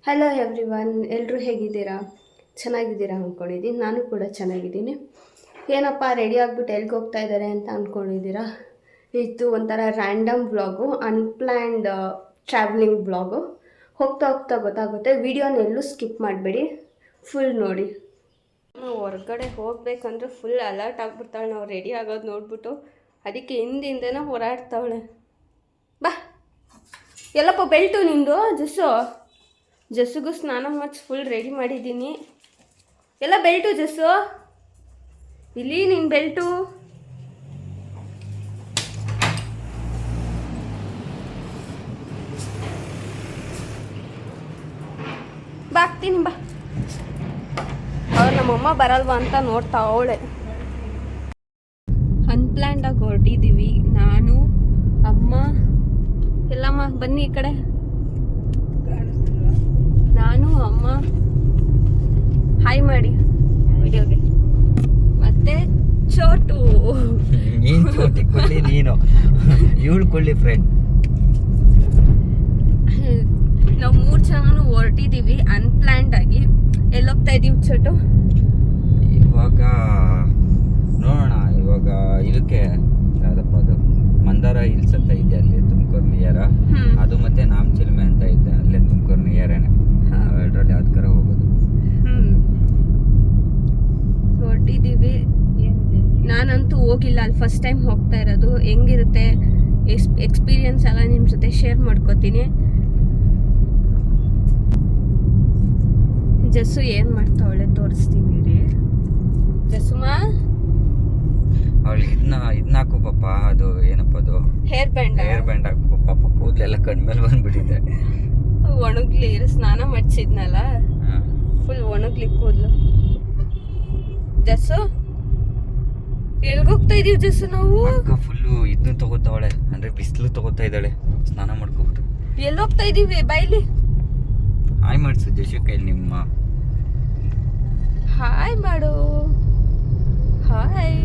Hello everyone, ಎಲ್ಲರೂ ಹೇಗಿದ್ದೀರಾ? ಚೆನ್ನಾಗಿದ್ದೀರಾ ಅಂದ್ಕೊಂಡಿದ್ದೀನಿ. ನಾನು ಕೂಡ ಚೆನ್ನಾಗಿದ್ದೀನಿ. ಏನಪ್ಪ ರೆಡಿ ಆಗಿಬಿಟ್ಟು ಎಲ್ಲಿಗೆ ಹೋಗ್ತಾ ಇದ್ದಾರೆ ಅಂತ ಅಂದ್ಕೊಂಡಿದ್ದೀರಾ? ಇದು ಒಂಥರ random vlog, unplanned travelling vlog. ಹೋಗ್ತಾ ಹೋಗ್ತಾ ಗೊತ್ತಾಗುತ್ತೆ. ವಿಡಿಯೋನ ಎಲ್ಲೂ ಸ್ಕಿಪ್ ಮಾಡಬೇಡಿ, ಫುಲ್ ನೋಡಿ. ಹೊರಗಡೆ ಹೋಗ್ಬೇಕಂದ್ರೆ ಫುಲ್ ಅಲರ್ಟ್ ಆಗಿಬಿಡ್ತಾಳೆ ನಾವು ರೆಡಿ ಆಗೋದು ನೋಡ್ಬಿಟ್ಟು. ಅದಕ್ಕೆ ಹಿಂದಿಂದನೇ ಹೋರಾಡ್ತಾವಳೆ. ಬಾ, ಎಲ್ಲಪ್ಪ ಬೆಲ್ಟು ನಿಂದು? ಜಸ್ಸುಗೂ ಸ್ನಾನ ಮಾಡಿಸಿ ಫುಲ್ ರೆಡಿ ಮಾಡಿದ್ದೀನಿ. ಎಲ್ಲ ಬೆಲ್ಟು ಜಸ್ಸು, ಇಲ್ಲಿ ನಿನ್ನ ಬೆಲ್ಟು. ಬಾ ಹಾಕ್ತೀನಿ ಬಾ. ಅವ್ರು ನಮ್ಮಮ್ಮ ಬರಲ್ವಾ ಅಂತ ನೋಡ್ತಾ ಅವಳೆ. ಅನ್ಪ್ಲ್ಯಾನ್ಡಾಗಿ ಹೊರಟಿದ್ದೀವಿ ನಾನು, ಅಮ್ಮ, ಎಲ್ಲಮ್ಮ ಬನ್ನಿ ಈ ಕಡೆ. ನಾನು ಅಮ್ಮ ಹಾಯ್ ಮಾಡಿ ವಿಡಿಯೋಗೆ. ಮತ್ತೆ ಚೋಟು, ನೀನ್ ಚೋಟಿ ಕೊಳ್ಳಿ, ನೀನು ಇವಳು ಕೊಳ್ಳಿ ಫ್ರೆಂಡ್. ನಾವು 3 ಜನನು ಹೊರಟಿದ್ದೀವಿ ಅನ್ಪ್ಲ್ಯಾನ್ಡ್ ಆಗಿ. ಎಲ್ಲೋಗ್ತಾ ಇದ್ದೀವಿ ಚೋಟು? ಇವಾಗ ನೋಡೋಣ. ಇವಾಗ ಇದಕ್ಕೆ ಯಾವ್ದಪ್ಪ ಅದು ಮಂದಾರ ಹಿಲ್ಸ್ ಅಂತ ಇದೆ, ಅಲ್ಲಿ ತುಮಕೂರು ನಿಯರ. ಅದು ಮತ್ತೆ ನಾಮಚಿಲ್ಮೆ ಅಂತ ಇದೆ, ಅಲ್ಲೇ ತುಮಕೂರು ನಿಯರೇನೆ. ಎರಡರಲ್ಲಿ ಯಾವ್ದಕ್ಕಾರ ಹೋಗೋದು. ಹೊರಟಿದ್ದೀವಿ. ನಾನಂತೂ ಹೋಗಿಲ್ಲ, ಅಲ್ಲಿ ಫಸ್ಟ್ ಟೈಮ್ ಹೋಗ್ತಾ ಇರೋದು. ಹೆಂಗಿರುತ್ತೆ ಎಕ್ಸ್ಪೀರಿಯನ್ಸ್ ಎಲ್ಲ ನಿಮ್ಮ ಜೊತೆ ಶೇರ್ ಮಾಡ್ಕೋತೀನಿ. ಜಸ್ಸು ಏನು ಮಾಡ್ತಾವಳೆ ತೋರಿಸ್ತೀನಿ ರೀ. ಜಸ್ಸುಮಾ, ಅವಳು ಇದನ್ನ ಹಾಕು ಪಾಪ. ಅದು ಏನಪ್ಪ ಅದು ಹೇರ್ ಬ್ಯಾಂಡ್ ಹಾಕು ಪಾಪ. ಕೂದಲೆಲ್ಲ ಕಣ್ಮೇಲೆ ಬಂದ್ಬಿಟ್ಟಿದೆ. ಒಣಗ್ಲಿ, ಸ್ನಾನ ಮಾಡಿಸಿದ್ನಲ್ಲ, ಫುಲ್ ಒಣಗ್ಲಿ ಕೂದಲು. ಜಸ್ಸು, ಎಲ್ಗೋಗ್ತಾ ಇದೀವಿ ಜಸ್ಸು ನಾವು? ಫುಲ್ಲು ಇದನ್ನ ತಗೋತಾವಳೆ, ಅಂದ್ರೆ ಬಿಸಿಲು ತಗೋತಾ ಇದ್ದಾಳೆ ಸ್ನಾನ ಮಾಡ್ಕೊಬಿಟ್ಟು. ಎಲ್ಲೋಗ್ತಾ ಇದೀವಿ? ಬೈಲಿ ಹಾಯ್ ಮಾಡಿಸು ಜಶು ಕೈಲಿ ನಿಮ್ಮ. ಹಾಯ್ ಮಾಡು. ಹಾಯ್.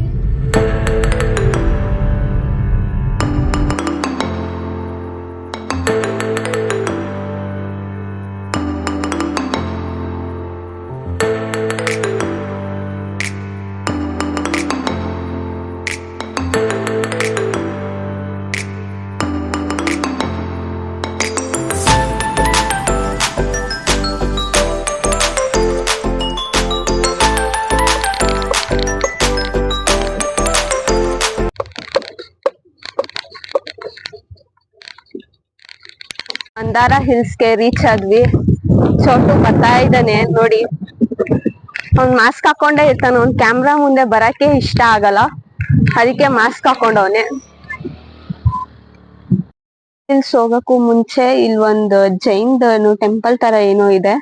ಮಂದಾರ ಹಿಲ್ಸ್ಗೆ ರೀಚ್ ಆದ್ವಿ. ಚೋಟು ಬರ್ತಾ ಇದ್ದಾನೆ ನೋಡಿ. ಅವ್ನ್ ಮಾಸ್ಕ್ ಹಾಕೊಂಡೇ ಇರ್ತಾನ. ಅವ್ನ್ ಕ್ಯಾಮ್ರಾ ಮುಂದೆ ಬರಕ್ಕೆ ಇಷ್ಟ ಆಗಲ್ಲ, ಅದಕ್ಕೆ ಮಾಸ್ಕ್ ಹಾಕೊಂಡವನೆ. ಹಿಲ್ಸ್ ಹೋಗಕ್ಕೂ ಮುಂಚೆ ಇಲ್ಲಿ ಒಂದು ಜೈನ್ ಟೆಂಪಲ್ ತರ ಏನೋ ಇದೆ.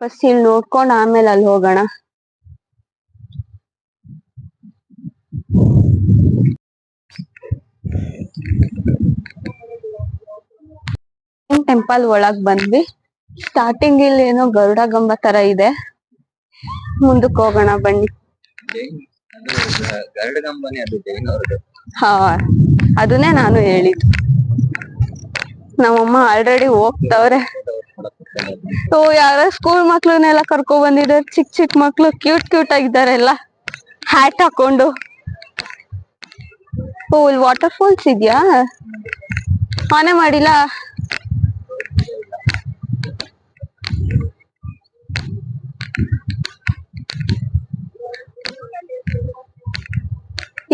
ಫಸ್ಟ್ ಇಲ್ಲಿ ನೋಡ್ಕೊಂಡ್ ಆಮೇಲೆ ಅಲ್ಲಿ ಹೋಗೋಣ. ಟೆಂಪಲ್ ಒಳಗ್ ಬಂದ್ವಿ. ಸ್ಟಾರ್ಟಿಂಗ್ ಇಲ್ಲಿ ಏನೋ ಗರುಡ ಗಂಬ ತರ ಇದೆ. ಮುಂದಕ್ಕೆ ಹೋಗೋಣ ಬನ್ನಿ. ಹಾ, ಅದನ್ನೇ ನಾನು ಹೇಳಿದ್ದು. ನಮ್ಮಮ್ಮ ಆಲ್ರೆಡಿ ಹೋಗ್ತವ್ರೆ. ಯಾರ ಸ್ಕೂಲ್ ಮಕ್ಳನ್ನೆಲ್ಲ ಕರ್ಕೊ ಬಂದಿದ್ದಾರೆ. ಚಿಕ್ಕ ಚಿಕ್ಕ ಮಕ್ಳು ಕ್ಯೂಟ್ ಆಗಿದ್ದಾರೆ ಎಲ್ಲ, ಹ್ಯಾಟ್ ಹಾಕೊಂಡು. ಇಲ್ಲಿ ವಾಟರ್ ಫಾಲ್ಸ್ ಇದ್ಯಾ? ಆನೆ ಮಾಡಿಲ್ಲ.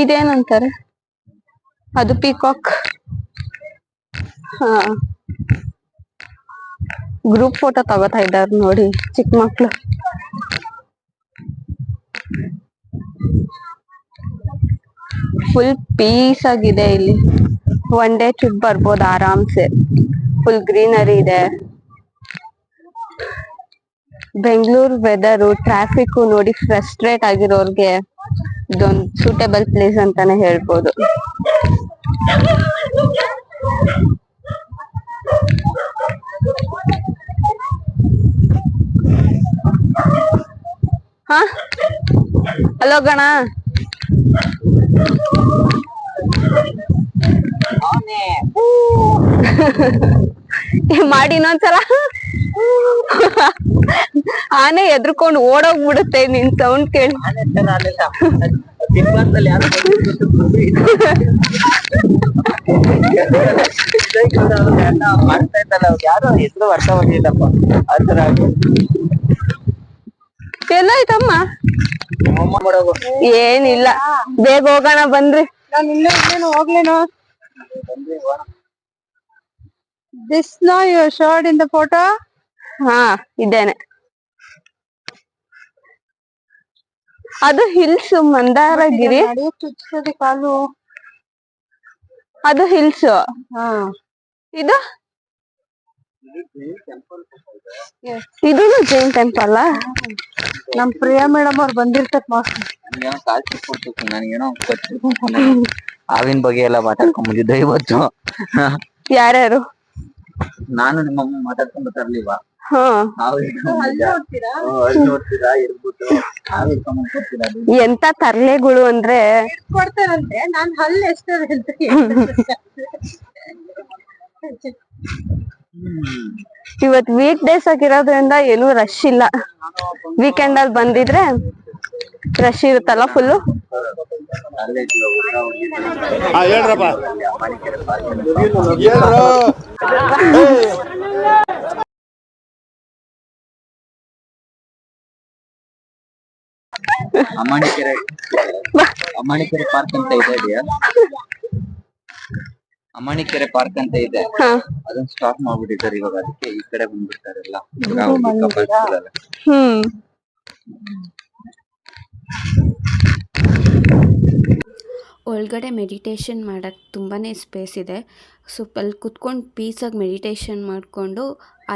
ಇದೇನಂತಾರೆ? ಅದು ಪೀಕಾಕ್. ಹಾ, ಗ್ರೂಪ್ ಫೋಟೋ ತಗೋತಾ ಇದ್ದಾರೆ ನೋಡಿ ಚಿಕ್ಕ ಮಕ್ಳು. ಫುಲ್ ಪೀಸ್ ಆಗಿದೆ ಇಲ್ಲಿ. ಒನ್ ಡೇ ಟ್ರಿಪ್ ಬರ್ಬೋದು ಆರಾಮ್ಸೆ. ಫುಲ್ ಗ್ರೀನರಿ ಇದೆ. ಬೆಂಗಳೂರು ವೆದರು, ಟ್ರಾಫಿಕ್ ನೋಡಿ ಫ್ರಸ್ಟ್ರೇಟ್ ಆಗಿರೋರ್ಗೆ ಇದೊಂದು ಸೂಟೇಬಲ್ ಪ್ಲೇಸ್ ಅಂತಾನೆ ಹೇಳ್ಬೋದು. ಹಾ, ಹಲೋ ಗಣ. ಮಾಡಿ ಇನ್ನೊಂದ್ಸಲ. ಆನೆ ಎದ್ರುಕೊಂಡು ಓಡೋಗ್ಬಿಡುತ್ತೆ ನಿನ್ ಸೌಂಡ್ ಕೇಳಿ. ಮಾಡ್ತಾ ಇದ್ದಲ್ಲ ಯಾರು ಹೆಸರು ಅರ್ಥ ಬಂದಿಲ್ಲಪ್ಪ ಆತರ. ಎಲ್ಲಾಯ್ತಮ್ಮ? ಏನಿಲ್ಲ, ಬೇಗ ಹೋಗೋಣ ಬನ್ರಿ. ನಾನು ಇನ್ನೇನು ಹೋಗ್ಲೇನು. This now you showed in the photo. ಹಾ ಇದ್ದೇನೆ. ಅದು ಹಿಲ್ಸ್ ಮಂದಾರಗಿರಿ. ಚುಚ್ಚದೆ ಕಾಲು. ಅದು ಹಿಲ್ಸ್. ಹಾ ಇದು ಇದು ಜೈನ್ ಟೆಂಪಲ್. ನಮ್ ಪ್ರಿಯಾ ಮೇಡಮ್ ಅವ್ರು ಬಂದಿರ್ತಾರೆ ಮಾಸ್ಟರ್. ನನಗೇನೋ ಆವಿನ ಬಗ್ಗೆ ಎಲ್ಲ ಮಾತಾಡ್ಕೊಂಡ್ ಬಂದಿದ್ದೆ ಇವತ್ತು. ಯಾರ್ಯಾರು? ನಾನು ನಿಮ್ಮಮ್ಮ ಮಾತಾಡ್ಕೊಂಡ್ ಬರ್ಲಿಲ್ವಾ? ಹಾ ಎಂತ ತರ್ಲೆಗಳು ಅಂದ್ರೆ ಕೊಡ್ತಾರಂತೆ. ನಾನ್ ಹಲ್ಲು ಎಷ್ಟದೆ ಅಂತ ಇವತ್ ವೀಕ್ ಡೇಸ್ ಆಗಿರೋದ್ರಿಂದ ಏನು ರಶ್ ಇಲ್ಲ. ವೀಕೆಂಡ್ ಅಲ್ಲಿ ಬಂದಿದ್ರೆ ರಶ್ ಇರುತ್ತಲ್ಲ ಫುಲ್ಲು. ಅಮ್ಮಣಿಕೆರೆ ಪಾರ್ಕ್ ಅಂತ ಇದೆ ಇದೆಯಾ? ಅಮ್ಮಣಿಕೆರೆ ಪಾರ್ಕ್ ಅಂತ ಇದೆ, ಅದನ್ನ ಸ್ಟಾಪ್ ಮಾಡ್ಬಿಟ್ಟಿದ್ದಾರೆ ಇವಾಗ. ಅದಕ್ಕೆ ಈ ಕಡೆ ಬಂದ್ಬಿಡ್ತಾರೆಲ್ಲ. ಒಳಗಡೆ ಮೆಡಿಟೇಷನ್ ಮಾಡೋಕ್ಕೆ ತುಂಬಾ ಸ್ಪೇಸ್ ಇದೆ. ಸ್ವಲ್ಪ ಅಲ್ಲಿ ಕುತ್ಕೊಂಡು ಪೀಸಾಗಿ ಮೆಡಿಟೇಷನ್ ಮಾಡಿಕೊಂಡು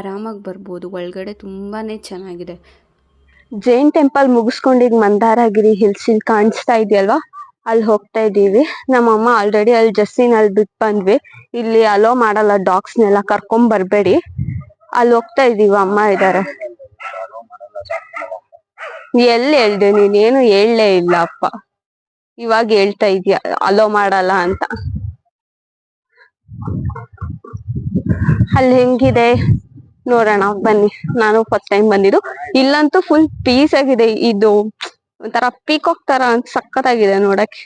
ಆರಾಮಾಗಿ ಬರ್ಬೋದು. ಒಳಗಡೆ ತುಂಬಾ ಚೆನ್ನಾಗಿದೆ. ಜೈನ್ ಟೆಂಪಲ್ ಮುಗಿಸ್ಕೊಂಡೀಗ ಮಂದಾರಗಿರಿ ಹಿಲ್ಸ್ ಇಲ್ಲಿ ಕಾಣಿಸ್ತಾ ಇದೆಯಲ್ವಾ, ಅಲ್ಲಿ ಹೋಗ್ತಾ ಇದೀವಿ. ನಮ್ಮಮ್ಮ ಆಲ್ರೆಡಿ ಅಲ್ಲಿ ಜಸ್ಸಿನಲ್ಲಿ ಬಿಟ್ಟು ಬಂದ್ವಿ. ಇಲ್ಲಿ ಅಲೋ ಮಾಡಲ್ಲ ಡಾಗ್ಸ್ನೆಲ್ಲ, ಕರ್ಕೊಂಡ್ ಬರ್ಬೇಡಿ. ಅಲ್ಲಿ ಹೋಗ್ತಾ ಇದೀವಿ, ಅಮ್ಮ ಇದಾರೆ. ಎಲ್ಲಿ ಹೇಳ್ದೆ ನೀನೇನು ಹೇಳಲೇ ಇಲ್ಲ ಅಪ್ಪ, ಇವಾಗ ಹೇಳ್ತಾ ಇದೀಯ ಅಲೋ ಮಾಡಲ್ಲ ಅಂತ. ಅಲ್ಲಿ ಹೆಂಗಿದೆ ನೋಡೋಣ ಬನ್ನಿ. ನಾನು ಫಸ್ಟ್ ಟೈಮ್ ಬಂದಿದ್ದು. ಇಲ್ಲಂತೂ ಫುಲ್ ಪೀಸ್ ಆಗಿದೆ. ಇದು ಒಂಥರ ಪೀಕಾಕ್ ತರ ಅಂತ ಸಖತ್ತಾಗಿದೆ ನೋಡಕ್ಕೆ.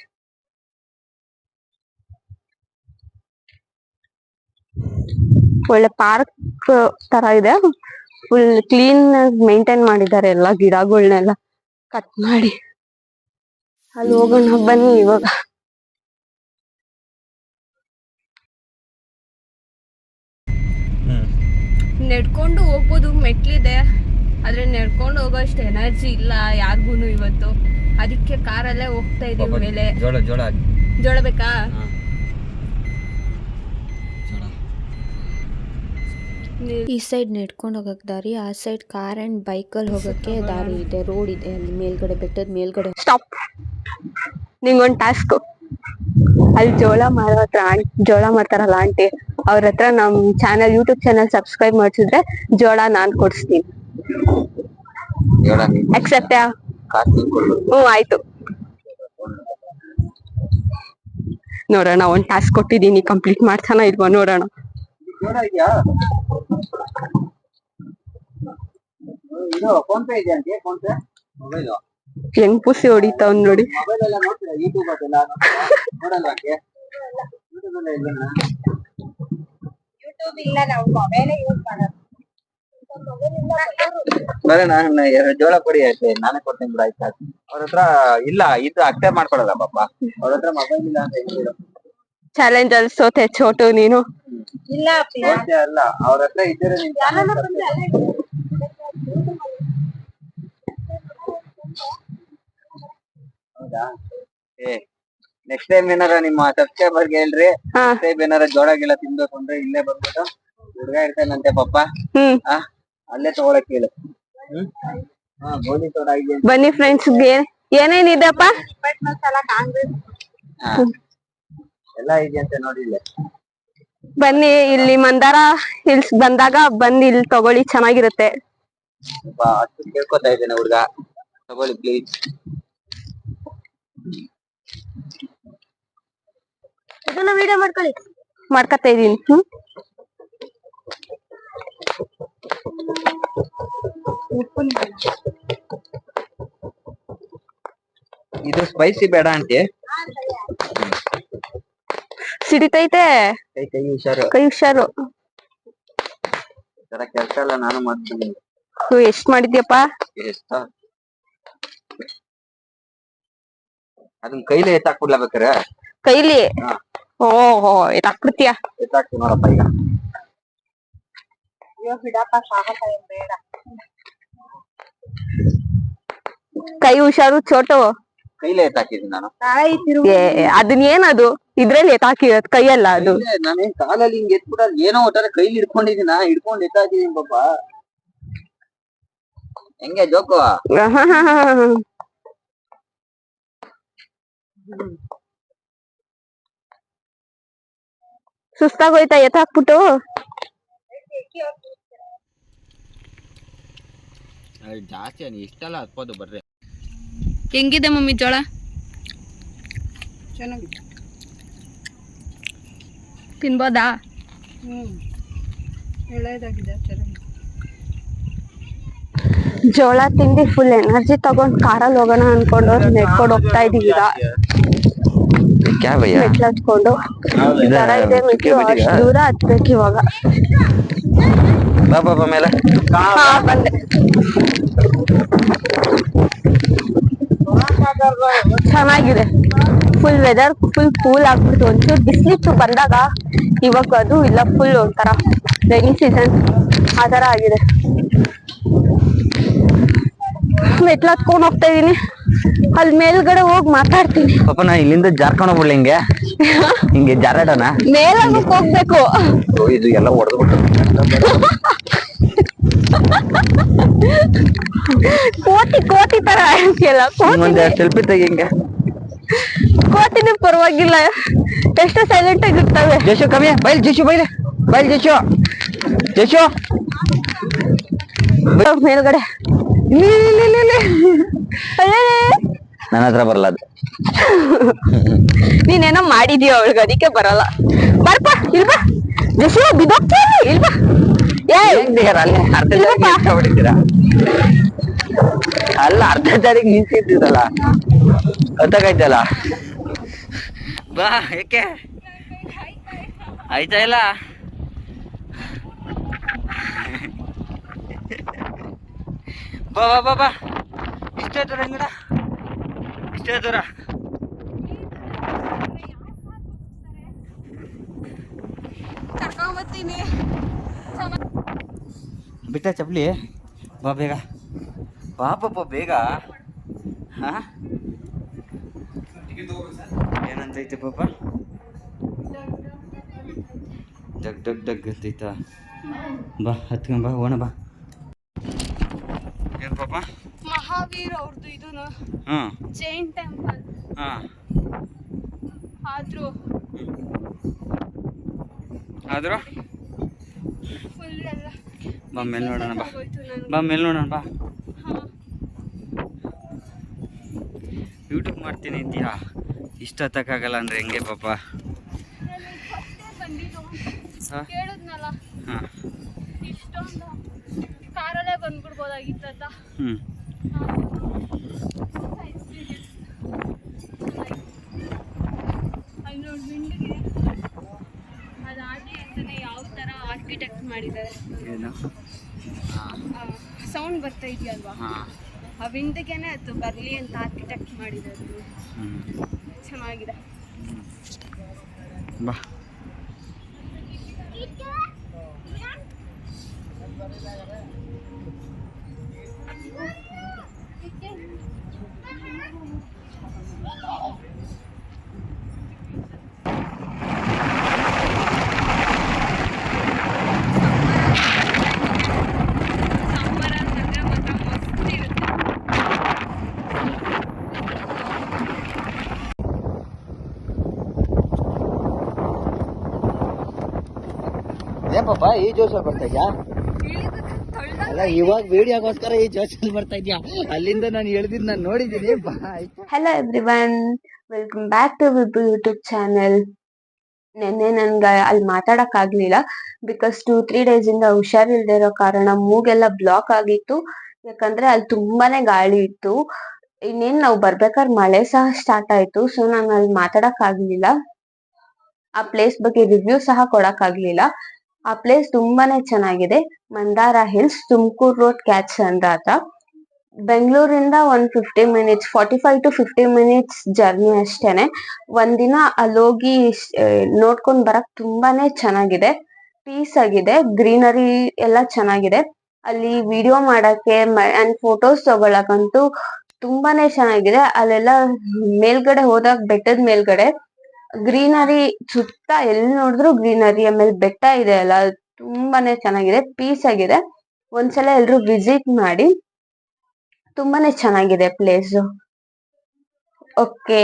ಒಳ್ಳೆ ಪಾರ್ಕ್ ತರ ಇದೆ. ಫುಲ್ ಕ್ಲೀನ್ ಆಗಿ ಮೇಂಟೈನ್ ಮಾಡಿದ್ದಾರೆ ಎಲ್ಲ ಗಿಡಗಳನ್ನೆಲ್ಲ ಕಟ್ ಮಾಡಿ. ಅಲ್ಲಿ ಹೋಗೋಣ ಬನ್ನಿ ಇವಾಗ. ನಡ್ಕೊಂಡು ಹೋಗ್ಬೋದು, ಮೆಟ್ಲಿದೆ. ಆದ್ರೆ ನಡ್ಕೊಂಡು ಹೋಗೋಷ್ಟು ಎನರ್ಜಿ ಇಲ್ಲ ಯಾರಿಗೂನು ಇವತ್ತು. ಅದಕ್ಕೆ ಕಾರಲ್ಲೇ ಹೋಗ್ತಾ ಇದೀವಿ ಮೇಲೆ. ಜೋಳ ಬೇಕಾ? ಈ ಸೈಡ್ ನಡ್ಕೊಂಡು ಹೋಗಕ್ಕೆ ದಾರಿ, ಆ ಸೈಡ್ ಕಾರ್ ಅಂಡ್ ಬೈಕಲ್ಲಿ ಹೋಗಕ್ಕೆ ದಾರಿ ಇದೆ. ರೋಡ್ ಇದೆ ಅಲ್ಲಿ ಮೇಲ್ಗಡೆ, ಬೆಟ್ಟದ ಮೇಲ್ಗಡೆ. ಸ್ಟಾಪ್, ನಿಂಗೊಂದು ಟಾಸ್ಕ್. ಅಲ್ಲಿ ಜೋಳ ಮಾಡ್ತಾರಲ್ಲ ಆಂಟಿ, ಅವ್ರ ಹತ್ರ ನಮ್ ಚಾನಲ್, ಯೂಟ್ಯೂಬ್ ಚಾನಲ್ ಸಬ್ಸ್ಕ್ರೈಬ್ ಮಾಡ್ಸಿದ್ರೆ ಜೋಳ ನಾನ್ ಕೊಡಿಸ್ತೀನಿ. ಅಕ್ಸೆಪ್ಟ್? ಆಯ್ತು. ನೋಡೋಣ, ಒಂದ್ ಟಾಸ್ಕ್ ಕೊಟ್ಟಿದೀನಿ, ಕಂಪ್ಲೀಟ್ ಮಾಡ್ತಾನ ಇಲ್ವಾ ನೋಡೋಣ. ಹೆಂಗ್ ಪುಸಿ ಹೊಡಿತಾವ್ ನೋಡಿ. ಜೋಳ ಕೊಡಿ ಆಯ್ತು, ನಾನೇ ಕೊಡ್ತೀನಿ ಬಿಡ. ಆಯ್ತಾ ಅವ್ರ ಹತ್ರ ಇಲ್ಲ, ಇದು ಅಕ್ಸೆಪ್ಟ್ ಮಾಡ್ಕೊಡಲ್ಲ ಪಾಪ. ಅವ್ರ ಹತ್ರ ಮೊಬೈಲ್ ಇಲ್ಲ ಅಂತ ಹೇಳಿದ್ರು. ಚಾಲೆಂಜ್ ಅಲ್ಲಿ ಸೋತೆ ಚೋಟು ನೀನು. ಇಲ್ಲ ಅಲ್ಲ, ಅವ್ರ ಹತ್ರ ಇದ್ದರೆ ಹೌದಾ? ನೆಕ್ಸ್ಟ್ ಟೈಮ್ ಏನಾರ ನಿಮ್ಮ ಸಬ್ಸ್ಕ್ರೈಬರ್ಗೆ ಹೇಳ್ರಿ, ನೆಕ್ಸ್ಟ್ ಟೈಮ್ ಏನಾರ ಜೋಳ ಗಿಳ ತಿನ್ಬೇಕು ಅಂದ್ರೆ ಇಲ್ಲೇ ಬಂದ್ಬಿಟ್ಟು ಹುಡ್ಗ ಇರ್ತಾನಂತೆ ಪಾಪ, ಅಲ್ಲೇ ತಗೊಳಕ್ ಹೇಳು. ಗೋಧಿ ಸೋಡ ಇದೆ. ಬನ್ನಿ ಫ್ರೆಂಡ್ಸ್, ಏನೇನಿದೆಪ್ಪ ಎಲ್ಲ ಇದೆಯಂತೆ ನೋಡಿ ಇಲ್ಲಿ. ಬನ್ನಿ, ಇಲ್ಲಿ ಮಂದಾರ ಹಿಲ್ಸ್ ಬಂದಾಗ ಬಂದು ಇಲ್ಲಿ ತಗೊಳ್ಳಿ, ಚೆನ್ನಾಗಿರುತ್ತೆ. ಅಷ್ಟು ಕೇಳ್ಕೊತಾ ಇದ್ದೇನೆ ಹುಡ್ಗ, ತಗೊಳ್ಳಿ ಪ್ಲೀಸ್. ಇದನ್ನ ವಿಡಿಯೋ ಮಾಡ್ಕೊಳ್ಳಿ. ಮಾಡ್ಕೊತಾ ಇದೀನಿ. ಇದು ಸ್ಪೈಸಿ ಬೇಡ ಆಂಟಿ. ಸಿಡಿತೈತೆ ಕೈ ಹುಷಾರು. ಕೈ ಹುಷಾರು. ಕೆಲಸ ಎಲ್ಲ ನಾನು ಮಾಡ್ತೀನಿ. ಎಷ್ಟ್ ಮಾಡಿದ್ಯಪ್ಪ? ಅದನ್ನ ಕೈಲೇ ಎತ್ತಾಕ್ಬಿಡ್ಲಾ ಬೇಕಾರೆ? ಕೈಲಿ? ಓಹೋ ಎತ್ತಾಕ್ಬಿಡ್ತೀಯ? ಎತ್ತಾಕ್ತಿ ನೋಡಪ್ಪ ಈಗ. ಕೈ ಹುಷಾರು ಚೋಟು. ಕೈಲೇ ಎತ್ತಾಕಿದ್ದೀನಿ ನಾನು. ಅದನ್ನ ಏನದು ಇದ್ರಲ್ಲಿ ಎತ್ತಾಕಿರೋದ್ ಕೈಯಲ್ಲ ಅದು. ನಾನೇನ್ ಕಾಲಲ್ಲಿ ಹಿಂಗ್ ಎತ್ಬಿಟ್ಟ ಏನೋ ಒಟ್ಟಾರೆ ಕೈಲಿ ಹಿಡ್ಕೊಂಡಿದೀನ, ಹಿಡ್ಕೊಂಡ್ ಎತ್ತಾಕಿದೀನಿ ಪಾಪ. ಹೆಂಗೆ ಜೋಕು? ಸುಸ್ತಾಗೋಯ್ತಾ ಎತ್ತಾಕ್ಬಿಟ್ಟು? ಜಾಸ್ತಿ ಇಷ್ಟೆಲ್ಲ ಹತ್ಬೋದು ಬರ್ರಿ. ಹೆಂಗಿದೆ ಮಮ್ಮಿ ಜೋಳ? ಚೆನ್ನಾಗಿದೆ. ತಿನ್ಬೋದಾ? ಒಳ್ಳೆದಾಗಿದೆ, ಚೆನ್ನಾಗಿದೆ. ಜೋಳ ತಿಂಡಿ ಫುಲ್ ಎನರ್ಜಿ ತಗೊಂಡ್ ಕಾರಲ್ಲಿ ಹೋಗೋಣ ಅನ್ಕೊಂಡು ನೆಟ್ಕೊಂಡು ಹೋಗ್ತಾ ಇದೀವಿ ಈಗ. ಮೆಟ್ಲು ಹತ್ಕೊಂಡು ತರ ಇದೆ ಮೆಟ್ಲು, ಅಷ್ಟು ದೂರ ಹತ್ಬೇಕು ಇವಾಗ. ಬಾಬಾ ಮೇಲೆ ಬಂದೆ. ಚೆನ್ನಾಗಿದೆ. ಫುಲ್ ವೆದರ್ ಫುಲ್ ಕೂಲ್ ಆಗ್ಬಿಡ್ತು. ಒಂಚೂರು ಬಿಸಿಲಿತ್ತು ಬಂದಾಗ, ಇವಾಗ ಅದು ಇಲ್ಲ, ಫುಲ್ ಒಂಥರ ರೈನಿ ಸೀಸನ್ ಆ ತರ ಆಗಿದೆ. ಮೆಟ್ಲು ಹತ್ಕೊಂಡ್ ಹೋಗ್ತಾ ಇದೀನಿ. ಅಲ್ಲಿ ಮೇಲ್ಗಡೆ ಹೋಗಿ ಮಾತಾಡ್ತೀನಿ. ಪಾಪ ನಾ ಇಲ್ಲಿಂದ ಜಾರ್ಕೊಂಡ್ ಹೋಗ್ಬಿಡ್ಲಿ ಹಿಂಗೆ ಹಿಂಗೆ ಜಾರಾಡೋಣ. ಮೇಲಾಗಕ್ ಹೋಗ್ಬೇಕು. ಇದು ಎಲ್ಲ ಹೊಡೆದ್ಬಿಟ್ಟು ಕೋತಿ ತರ ಎಲ್ಲ ಸೆಲ್ಫಿ ತೆಗಿ ಹಿಂಗೆ. ಕೋತಿನೂ ಪರವಾಗಿಲ್ಲ, ಎಷ್ಟು ಸೈಲೆಂಟ್ ಆಗಿರ್ತವೆ. ಜಶು ಕಮ್ಮಿ ಬೈಲ್, ಜಶು ಬೈಲೆ ಬೈಲ್, ಜಶು ಜಶು ಮೇಲ್ಗಡೆ ನನ್ನ ಹತ್ರ ಬರಲ್ಲ ಅದು. ನೀನೇನೋ ಮಾಡಿದ್ಯೋ ಅವಳಿಗೆ, ಅದಕ್ಕೆ ಬರಲ್ಲ. ಬರ್ಪ ಇಲ್ವಾ ಜಶು, ಬಿದ್ದೋಗ್ತೀನಿ ಇಲ್ವಾ? ಅಲ್ಲ ಅರ್ಧ ಜಾರಿಗೆ ನಿಂತಿದ್ದಲ್ಲ, ಗೊತ್ತಾಗೈತಲ್ಲ. ಬಾ ಏಕೆ ಆಯ್ತಾ ಇಲ್ಲ? ಬಾ ಬಾ ಬಾ ಬಾ, ಇಷ್ಟೇ ದೂರ ಹಿಂಗಡ, ಇಷ್ಟೇ ದೂರ. ಬಿಟ್ಟ ಚಪ್ಲಿ, ಬಾ ಬೇಗ ಬಾ ಪಾಪ ಬೇಗ. ಹಾ ಏನಂತೈತೆ ಪಾಪ? ಡಗ್ ಡಗ್ ಡಗ್ ಅಂತೈತಾ? ಬಾ ಹತ್ಕೊಂಡ್ ಬಾ, ಓಣ ಬಾ. ಏನ್ ಪಾಪ? ಮಹಾವೀರ್ ಅವ್ರದ್ದು ಇದು ಜೈನ್ ಟೆಂಪಲ್. ಆದ್ರೂ ಫುಲ್ ಎಲ್ಲ ಬಾ ಮೇಲೆ ನೋಡೋಣ, ಬಾ ಬಾ ಮೇಲೆ ನೋಡೋಣ ಬಾ. ಯೂಟ್ಯೂಬ್ ಮಾಡ್ತೀನಿ ಅಂತೀಯಾ? ಇಷ್ಟ ಹತ್ತಕ್ಕಾಗಲ್ಲ ಅಂದ್ರೆ ಹೆಂಗೆ ಪಾಪ? ಕೇಳಿದ್ನಲ್ಲ, ಇಷ್ಟೊಂದು ಕಾರಲ್ಲೇ ಬಂದ್ಬಿಡ್ಬೋದಾಗಿತ್ತ. ಅದಾಡಿ ಅಂತಾನೆ ಯಾವ ತರ ಆರ್ಕಿಟೆಕ್ಟ್ ಮಾಡಿದ್ದಾರೆ. ಸೌಂಡ್ ಬರ್ತಾ ಇದೆಯಲ್ವಾ, ಆ ವಿಂಡ್ಗೆನೆ ಅದು ಬರಲಿ ಅಂತ ಆರ್ಕಿಟೆಕ್ಟ್ ಮಾಡಿದ್ದಾರೆ. ಚೆನ್ನಾಗಿದೆ. ಬಾ ಏನ್ ಪಾಪ ಈ ಜೋಶಲ್ಲಿ ಬರ್ತಾ ಇದ್ಯಾ? ಅಲ್ಲ ಇವಾಗ ವಿಡಿಯೋಗೋಸ್ಕರ ಈ ಜೋಶಲ್ಲಿ ಬರ್ತಾ ಇದ್ಯಾ? ಅಲ್ಲಿಂದ ನಾನು ಹೇಳ್ದಿದ್ದು ನಾನು ನೋಡಿದ್ದೀನಿ. ಬಾ. Hello everyone, welcome back to Vibhu YouTube channel. ನೆನ್ನೆ ನನ್ಗೆ ಅಲ್ಲಿ ಮಾತಾಡಕ್ ಆಗ್ಲಿಲ್ಲ ಬಿಕಾಸ್ 2-3 ಡೇಸ್ ಇಂದ ಹುಷಾರಿಲ್ದೇ ಇರೋ ಕಾರಣ ಮೂಗೆಲ್ಲ ಬ್ಲಾಕ್ ಆಗಿತ್ತು. ಯಾಕಂದ್ರೆ ಅಲ್ಲಿ ತುಂಬಾನೇ ಗಾಳಿ ಇತ್ತು. ಇನ್ನೇನ್ ನಾವು ಬರ್ಬೇಕಾದ್ರೆ ಮಳೆ ಸಹ ಸ್ಟಾರ್ಟ್ ಆಯ್ತು. ಸೊ ನಾನು ಅಲ್ಲಿ ಮಾತಾಡಕ್ ಆಗ್ಲಿಲ್ಲ. ಆ ಪ್ಲೇಸ್ ಬಗ್ಗೆ ರಿವ್ಯೂ ಸಹ ಕೊಡಕ್ ಆಗ್ಲಿಲ್ಲ. ಆ ಪ್ಲೇಸ್ ತುಂಬಾನೇ ಚೆನ್ನಾಗಿದೆ. ಮಂದಾರ ಹಿಲ್ಸ್, ತುಮಕೂರು ರೋಡ್, ಕ್ಯಾತ್ಸಂದ್ರ ಹತ್ರ. ಬೆಂಗಳೂರಿಂದ 45 to 50 ಮಿನಿಟ್ಸ್ ಜರ್ನಿ ಅಷ್ಟೇನೆ. ಒಂದಿನ ಅಲ್ಲೋಗಿ ನೋಡ್ಕೊಂಡ್ ಬರಕ್ ತುಂಬಾನೇ ಚೆನ್ನಾಗಿದೆ. ಪೀಸ್ ಆಗಿದೆ, ಗ್ರೀನರಿ ಎಲ್ಲ ಚೆನ್ನಾಗಿದೆ. ಅಲ್ಲಿ ವಿಡಿಯೋ ಮಾಡಕ್ಕೆ ಅಂಡ್ ಫೋಟೋಸ್ ತಗೊಳಕಂತೂ ತುಂಬಾನೇ ಚೆನ್ನಾಗಿದೆ. ಅಲ್ಲೆಲ್ಲ ಮೇಲ್ಗಡೆ ಹೋದಾಗ ಬೆಟ್ಟದ ಮೇಲ್ಗಡೆ ಗ್ರೀನರಿ ಸುತ್ತ ಎಲ್ಲಿ ನೋಡಿದ್ರು ಗ್ರೀನರಿ. ಆಮೇಲೆ ಬೆಟ್ಟ ಇದೆ ಅಲ್ಲ, ತುಂಬಾನೇ ಚೆನ್ನಾಗಿದೆ, ಪೀಸ್ ಆಗಿದೆ. ಒಂದ್ಸಲ ಎಲ್ರು ವಿಸಿಟ್ ಮಾಡಿ, ತುಂಬಾನೇ ಚೆನ್ನಾಗಿದೆ ಪ್ಲೇಸ್. ಓಕೆ,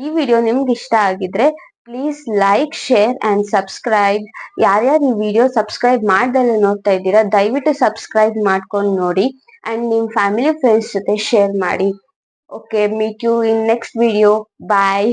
ಈ ವಿಡಿಯೋ ನಿಮ್ಗೆ ಇಷ್ಟ ಆಗಿದ್ರೆ please like, share and subscribe. ಯಾರ್ಯಾರು ಈ ವಿಡಿಯೋ ಸಬ್ಸ್ಕ್ರೈಬ್ ಮಾಡ್ದಲ್ಲೇ ನೋಡ್ತಾ ಇದ್ದೀರಾ, ದಯವಿಟ್ಟು ಸಬ್ಸ್ಕ್ರೈಬ್ ಮಾಡ್ಕೊಂಡು ನೋಡಿ ಅಂಡ್ ನಿಮ್ ಫ್ಯಾಮಿಲಿ ಫ್ರೆಂಡ್ಸ್ ಜೊತೆ ಶೇರ್ ಮಾಡಿ. Okay, meet you in next video. Bye.